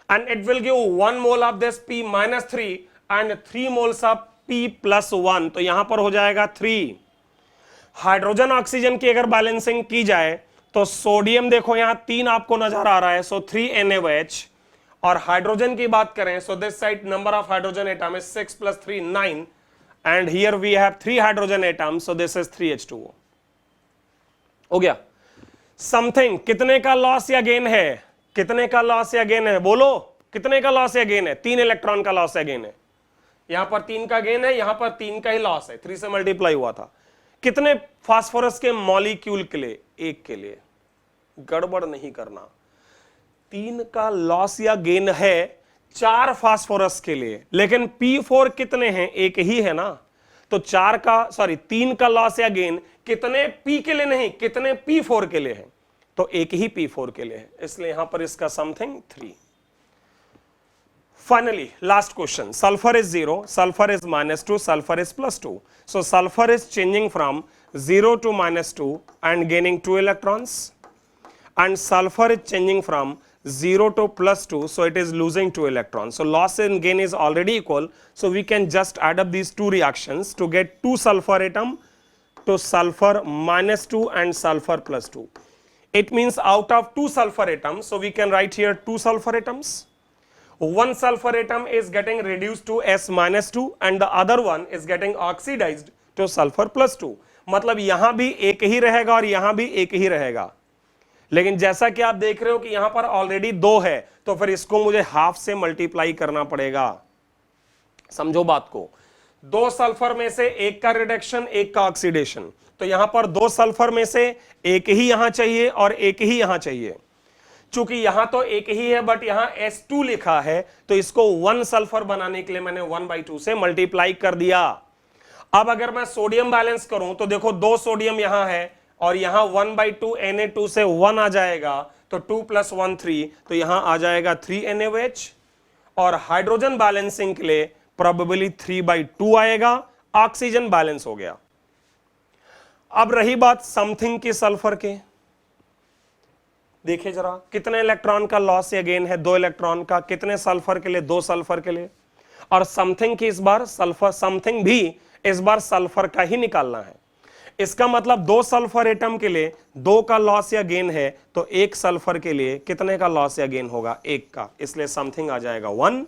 and it will give 1 mole of this P-3 and 3 moles of P+1, तो यहां पर हो जाएगा 3। हाइड्रोजन ऑक्सीजन की अगर बैलेंसिंग की जाए तो सोडियम देखो यहां 3 आपको नजर आ रहा है, सो 3 NaOH। और हाइड्रोजन की बात करें, so this side number of hydrogen atom is 6 + 3 9, and here we have 3 hydrogen atom, so this is 3H2O। हो गया। समथिंग कितने का लॉस या गेन है, कितने का लॉस या गेन है, बोलो कितने का लॉस या गेन है, 3 इलेक्ट्रॉन का लॉस या गेन है। यहां पर 3 का गेन है, यहां पर 3 का ही लॉस है, 3 से मल्टीप्लाई हुआ था। कितने फास्फोरस के मॉलिक्यूल के लिए, 1 के लिए। गड़बड़ नहीं करना, 3 का लॉस या गेन है 4 फास्फोरस के लिए, लेकिन P4 कितने हैं, 1 ही है ना। तो 3 का लॉस या गेन कितने P के लिए नहीं, कितने P4 के लिए है, तो 1 ही P4 के लिए है, इसलिए यहां पर इसका something 3। Finally, last question. Sulfur is 0, sulfur is -2, sulfur is +2. So sulfur is changing from 0 to -2 and gaining 2 electrons, and sulfur is changing from 0 to +2, so it is losing 2 electrons. So loss and gain is already equal, so we can just add up these two reactions to get 2 sulfur atom to sulfur -2 and sulfur +2. It means out of 2 sulfur atoms, so we can write here 2 sulfur atoms. One sulfur atom is getting reduced to S-2 and the other one is getting oxidized to sulfur +2. मतलब यहां भी एक ही रहेगा और यहां भी एक ही रहेगा, लेकिन जैसा कि आप देख रहे हो कि यहां पर ऑलरेडी 2 है, तो फिर इसको मुझे हाफ से मल्टीप्लाई करना पड़ेगा। समझो बात को, 2 सल्फर में से एक का रिडक्शन, एक का ऑक्सीडेशन, तो यहां पर 2 सल्फर में से एक ही यहां चाहिए और एक ही यहां चाहिए। चूंकि यहां तो एक ही है बट यहां S2 लिखा है, तो इसको 1 सल्फर बनाने के लिए मैंने 1/2 से मल्टीप्लाई कर दिया। अब अगर मैं सोडियम बैलेंस करूं तो देखो 2 सोडियम यहां है और यहां 1/2 Na2 से 1 आ जाएगा, तो 2 + 1 3, तो यहां आ जाएगा 3 NaOH, और हाइड्रोजन बैलेंसिंग के लिए प्रोबेबली 3/2 आएगा। ऑक्सीजन बैलेंस हो गया। अब रही बात समथिंग की सल्फर के, देखिए जरा कितने इलेक्ट्रॉन का लॉस या गेन है, 2 इलेक्ट्रॉन का, कितने सल्फर के लिए, 2 सल्फर के लिए, और समथिंग की इस बार सल्फर, समथिंग भी इस बार सल्फर का ही निकालना है। इसका मतलब 2 सल्फर एटम के लिए 2 का लॉस या गेन है, तो 1 सल्फर के लिए कितने का लॉस या गेन होगा, 1 का, इसलिए समथिंग आ जाएगा 1।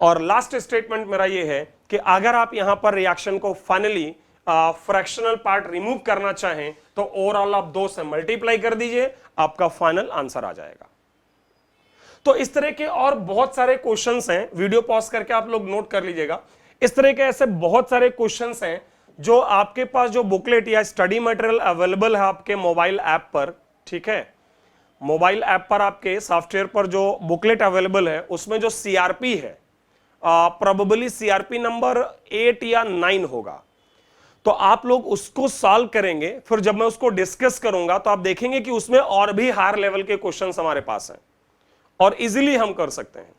और लास्ट स्टेटमेंट मेरा ये है कि अगर आप यहां पर रिएक्शन को फाइनली फ्रैक्शनल पार्ट रिमूव करना चाहें तो ओवरऑल आप 2 से मल्टीप्लाई कर दीजिए, आपका फाइनल आंसर आ जाएगा। तो इस तरह के और बहुत सारे क्वेश्चंस हैं, वीडियो पॉज करके आप लोग नोट कर लीजिएगा। इस तरह के ऐसे बहुत सारे क्वेश्चंस हैं जो आपके पास जो बुकलेट या स्टडी मटेरियल अवेलेबल है आपके मोबाइल ऐप पर, ठीक है, मोबाइल ऐप पर आपके सॉफ्टवेयर पर जो बुकलेट अवेलेबल है उसमें जो सीआरपी है, प्रोबेबली सीआरपी नंबर 8 या 9 होगा, तो आप लोग उसको सॉल्व करेंगे। फिर जब मैं उसको डिस्कस करूंगा तो आप देखेंगे कि उसमें और भी हायर लेवल के क्वेश्चंस हमारे पास हैं और इजीली हम कर सकते हैं।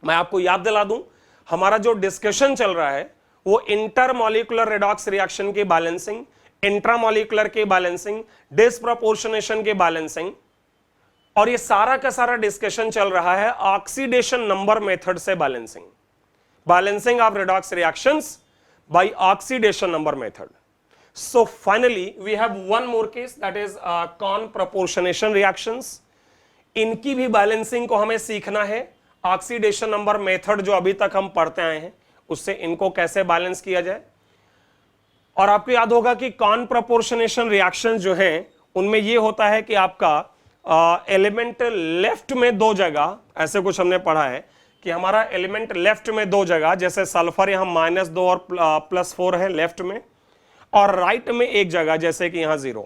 मैं आपको याद दिला दूं, हमारा जो डिस्कशन चल रहा है वो इंटरमॉलिक्यूलर रेडॉक्स रिएक्शन के बैलेंसिंग, इंट्रामॉलिक्यूलर के बैलेंसिंग, डिस्प्रपोर्शनेशन के बैलेंसिंग, और ये सारा का सारा डिस्कशन चल रहा है ऑक्सीडेशन नंबर मेथड से balancing, balancing of redox reactions by oxidation number method. So finally we have one more case, that is con proportionation reactions. इनकी भी बैलेंसिंग को हमें सीखना है। ऑक्सीडेशन नंबर मेथड जो अभी तक हम पढ़ते आए हैं उससे इनको कैसे बैलेंस किया जाए। और आपको याद होगा कि कॉन प्रोपोर्शनेशन रिएक्शन जो है उनमें यह होता है कि आपका एलिमेंट लेफ्ट में 2 जगह, ऐसे कुछ हमने पढ़ा है कि हमारा एलिमेंट लेफ्ट में 2 जगह, जैसे सल्फर यहां -2 और +4 है लेफ्ट में, और राइट में 1 जगह जैसे कि यहां 0।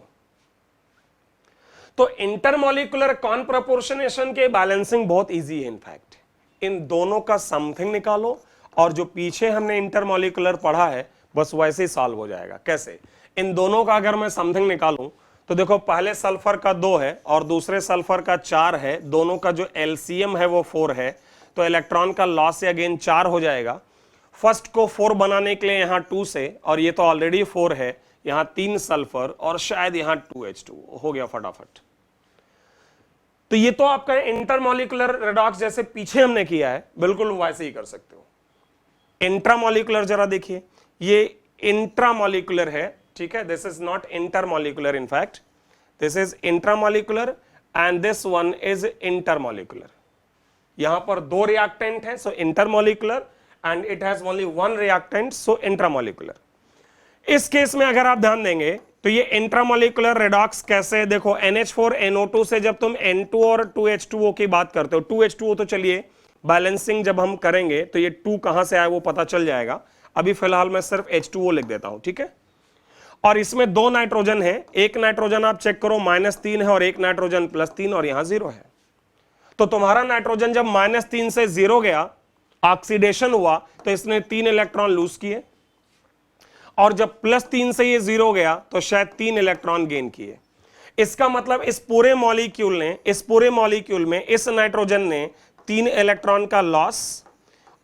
तो इंटरमॉलिक्यूलर कॉन प्रोपोर्शनेशन के बैलेंसिंग बहुत इजी है। इनफैक्ट इन दोनों का समथिंग निकालो और जो पीछे हमने इंटरमॉलिक्यूलर पढ़ा है बस वैसे ही सॉल्व हो जाएगा। कैसे? इन दोनों का अगर मैं समथिंग निकालूं तो देखो, पहले सल्फर का 2 है और दूसरे सल्फर का 4 है, दोनों का जो एलसीएम है वो 4 है, तो इलेक्ट्रॉन का लॉस या गेन 4 हो जाएगा। फर्स्ट को 4 बनाने के लिए यहां 2 से, और ये तो ऑलरेडी 4 है, यहां 3 सल्फर और शायद यहां 2H2 हो गया फटाफट। तो ये तो आपका इंटरमॉलिक्यूलर रेडॉक्स जैसे पीछे हमने किया है, बिल्कुल वैसे ही कर सकते हो। इंट्रामॉलिक्यूलर जरा देखिए, ये इंट्रामॉलिक्यूलर है, ठीक है, this is not intermolecular, in fact this is intramolecular and this one is intermolecular. यहां पर 2 रिएक्टेंट है, so intermolecular, and it has only 1 reactant, so intramolecular. इस केस में अगर आप ध्यान देंगे तो ये इंट्रामॉलिक्यूलर रेडॉक्स कैसे, देखो NH4NO2 से जब तुम N2 और 2H2O की बात करते हो, 2H2O तो चलिए बैलेंसिंग जब हम करेंगे तो ये 2 कहां से आया वो पता चल जाएगा। अभी फिलहाल मैं सिर्फ H2O लिख देता हूं, ठीक है। और इसमें 2 नाइट्रोजन है, एक नाइट्रोजन आप चेक करो -3 है और एक नाइट्रोजन +3 और यहां 0 है। तो तुम्हारा नाइट्रोजन जब -3 से 0 गया, ऑक्सीडेशन हुआ, तो इसने 3 इलेक्ट्रॉन लूज किए, और जब +3 से ये 0 गया तो शायद 3 इलेक्ट्रॉन गेन किए। इसका मतलब इस पूरे मॉलिक्यूल में इस नाइट्रोजन ने 3 इलेक्ट्रॉन का लॉस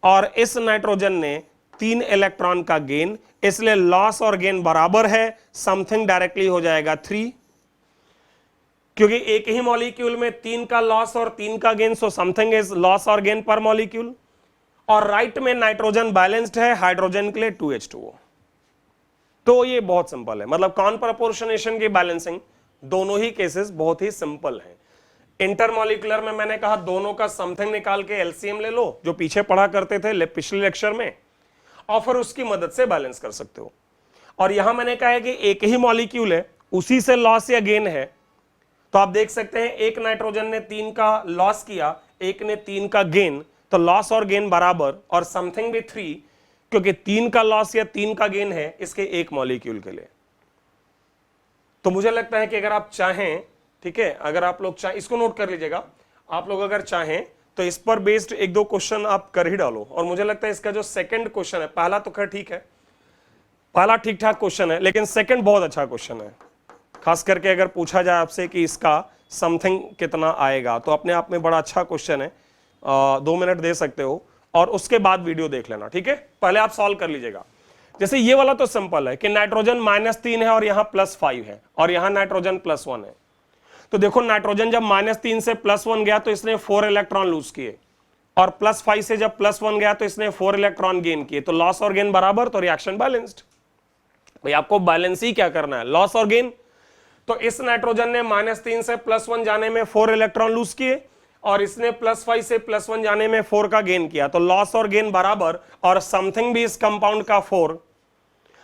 और इस नाइट्रोजन ने 3 इलेक्ट्रॉन का गेन, इसलिए लॉस और गेन बराबर है, समथिंग डायरेक्टली हो जाएगा 3। क्योंकि एक ही मॉलिक्यूल में 3 का लॉस और 3 का gain, so something is loss और गेन पर मॉलिक्यूल। और राइट में नाइट्रोजन बैलेंस्ड है, हाइड्रोजन के लिए 2H2O। तो ये बहुत सिंपल है, मतलब कॉन प्रोपोर्शनेशन की बैलेंसिंग दोनों ही केसेस बहुत ही सिंपल हैं। इंटरमॉलिक्यूलर में मैंने कहा दोनों का समथिंग निकाल के एलसीएम ले लो, जो पीछे पढ़ा करते थे पिछले लेक्चर में, और फिर उसकी मदद से बैलेंस कर सकते हो। और यहां मैंने कहा है कि एक ही मॉलिक्यूल है, उसी से लॉस या गेन है, तो आप देख सकते हैं एक नाइट्रोजन ने 3 का लॉस किया, एक ने 3 का गेन, तो लॉस और गेन बराबर, और समथिंग भी 3, क्योंकि 3 का लॉस या 3 का गेन है इसके एक मॉलिक्यूल के लिए। तो मुझे लगता है कि अगर आप चाहें, ठीक है, अगर आप लोग चाहें, इसको नोट कर लीजिएगा, आप लोग अगर चाहें तो इस पर बेस्ड 1-2 क्वेश्चन आप कर ही डालो। और मुझे लगता है इसका जो सेकंड क्वेश्चन है, पहला तो खैर ठीक है, पहला ठीक ठाक क्वेश्चन है, लेकिन सेकंड बहुत अच्छा क्वेश्चन है। खास करके अगर पूछा जाए आपसे कि इसका समथिंग कितना आएगा, तो अपने आप में बड़ा अच्छा क्वेश्चन है। 2 मिनट दे सकते हो और उसके बाद वीडियो देख लेना, ठीक है। पहले आप सॉल्व कर लीजिएगा। जैसे ये वाला तो सिंपल है कि नाइट्रोजन -3 है और यहां +5 है, और यहां नाइट्रोजन +1 है। तो देखो नाइट्रोजन जब -3 से +1 गया तो इसने 4 इलेक्ट्रॉन लूज किए, और +5 से जब +1 गया तो इसने 4 इलेक्ट्रॉन गेन किए। तो लॉस और गेन बराबर, तो रिएक्शन बैलेंस्ड। भाई आपको बैलेंस ही क्या करना है, लॉस और गेन। तो इस नाइट्रोजन ने -3 से +1 जाने में 4 इलेक्ट्रॉन लूज किए, और इसने +5 से +1 जाने में 4 का गेन किया। तो लॉस और गेन बराबर, और समथिंग भी इस कंपाउंड का 4।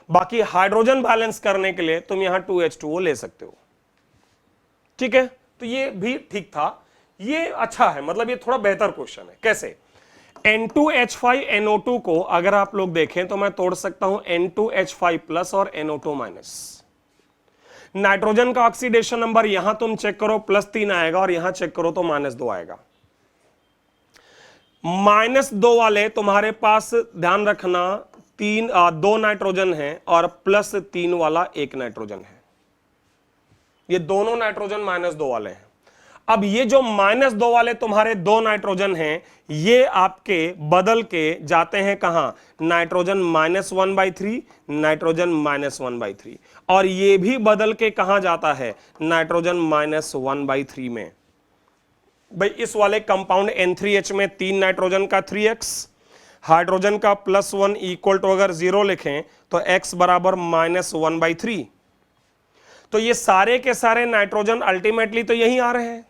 बाकी हाइड्रोजन बैलेंस करने के लिए तुम यहां 2H2O ले सकते हो, ठीक है। तो ये भी ठीक था, ये अच्छा है, मतलब ये थोड़ा बेहतर क्वेश्चन है। कैसे? N2H5NO2 को अगर आप लोग देखें तो मैं तोड़ सकता हूं N2H5+ और NO2-। नाइट्रोजन का ऑक्सीडेशन नंबर यहां तुम चेक करो +3 आएगा, और यहां चेक करो तो -2 आएगा। -2 वाले तुम्हारे पास ध्यान रखना 2 नाइट्रोजन है, और +3 वाला 1 नाइट्रोजन है। ये दोनों नाइट्रोजन -2 वाले हैं। अब ये जो -2 वाले तुम्हारे 2 नाइट्रोजन हैं, ये आपके बदल के जाते हैं कहां, नाइट्रोजन -1/3, नाइट्रोजन -1/3, और ये भी बदल के कहां जाता है, नाइट्रोजन -1/3 में। भाई इस वाले कंपाउंड N3H में 3 नाइट्रोजन का 3x, हाइड्रोजन का +1 इक्वल टू अगर 0 लिखें तो x बराबर -1/3। तो ये सारे के सारे नाइट्रोजन अल्टीमेटली तो यही आ रहे हैं।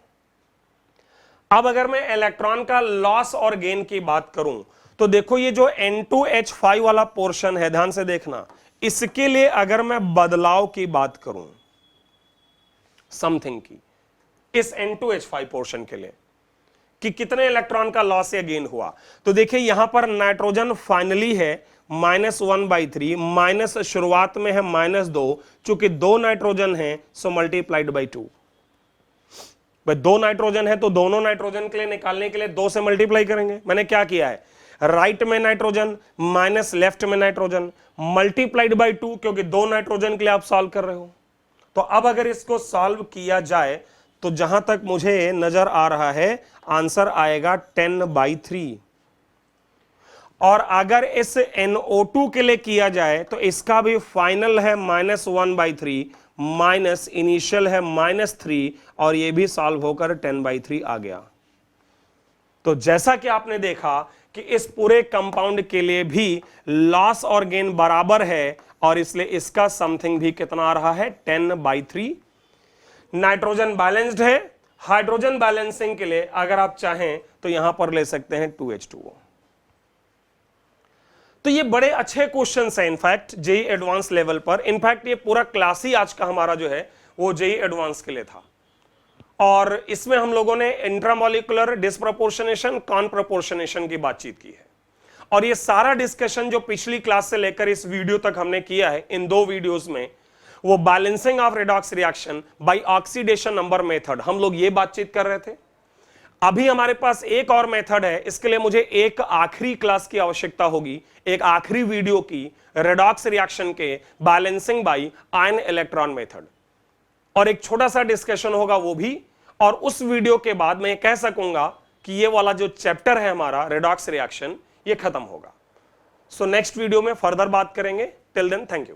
अब अगर मैं इलेक्ट्रॉन का लॉस और गेन की बात करूं, तो देखो ये जो N2H5 वाला पोर्शन है, ध्यान से देखना, इसके लिए अगर मैं बदलाव की बात करूं, समथिंग की, इस N2H5 पोर्शन के लिए कि कितने इलेक्ट्रॉन का लॉस या गेन हुआ, तो देखिए यहां पर नाइट्रोजन फाइनली है -1/3, माइनस शुरुआत में है -2, चूंकि 2 नाइट्रोजन है सो मल्टीप्लाइड बाई 2। भाई 2 नाइट्रोजन है तो दोनों नाइट्रोजन के लिए निकालने के लिए 2 से मल्टीप्लाई करेंगे। मैंने क्या किया है, राइट में नाइट्रोजन माइनस लेफ्ट में नाइट्रोजन मल्टीप्लाइड बाई 2, क्योंकि 2 नाइट्रोजन के लिए आप सॉल्व कर रहे हो। तो अब अगर इसको सॉल्व किया जाए तो जहां तक मुझे नजर आ रहा है आंसर आएगा 10/3। और अगर इस NO2 के लिए किया जाए तो इसका भी फाइनल है -1/3, माइनस इनिशियल है -3, और ये भी सॉल्व होकर 10/3 आ गया। तो जैसा कि आपने देखा कि इस पूरे कंपाउंड के लिए भी लॉस और गेन बराबर है, और इसलिए इसका समथिंग भी कितना आ रहा है, 10/3। नाइट्रोजन बैलेंस्ड है। हाइड्रोजन बैलेंसिंग के लिए अगर आप चाहें तो यहां पर ले सकते हैं 2H2O। तो ये बड़े अच्छे क्वेश्चंस हैं इनफैक्ट जेईई एडवांस लेवल पर। इनफैक्ट ये पूरा क्लास ही आज का हमारा जो है वो जेईई एडवांस के लिए था, और इसमें हम लोगों ने इंट्रामोलिकुलर डिस्प्रोपोर्शनेशन, कॉन्प्रोपोर्शनेशन की बातचीत की है। और ये सारा डिस्कशन जो पिछली क्लास से लेकर इस वीडियो तक हमने किया है, इन 2 वीडियोस में, वो balancing of redox reaction by oxidation number method, हम लोग ये बातचीत कर रहे थे। अभी हमारे पास एक और मेथड है, इसके लिए मुझे एक आखिरी क्लास की आवश्यकता होगी, एक आखिरी वीडियो की, रेडॉक्स रिएक्शन के balancing by ion electron method, और एक छोटा सा डिस्कशन होगा वो भी। और उस वीडियो के बाद मैं कह सकूंगा कि ये वाला जो चैप्टर है हमारा रेडॉक्स रिएक्शन, ये खत्म होगा। सो नेक्स्ट वीडियो में फर्दर बात करेंगे। Till then thank you.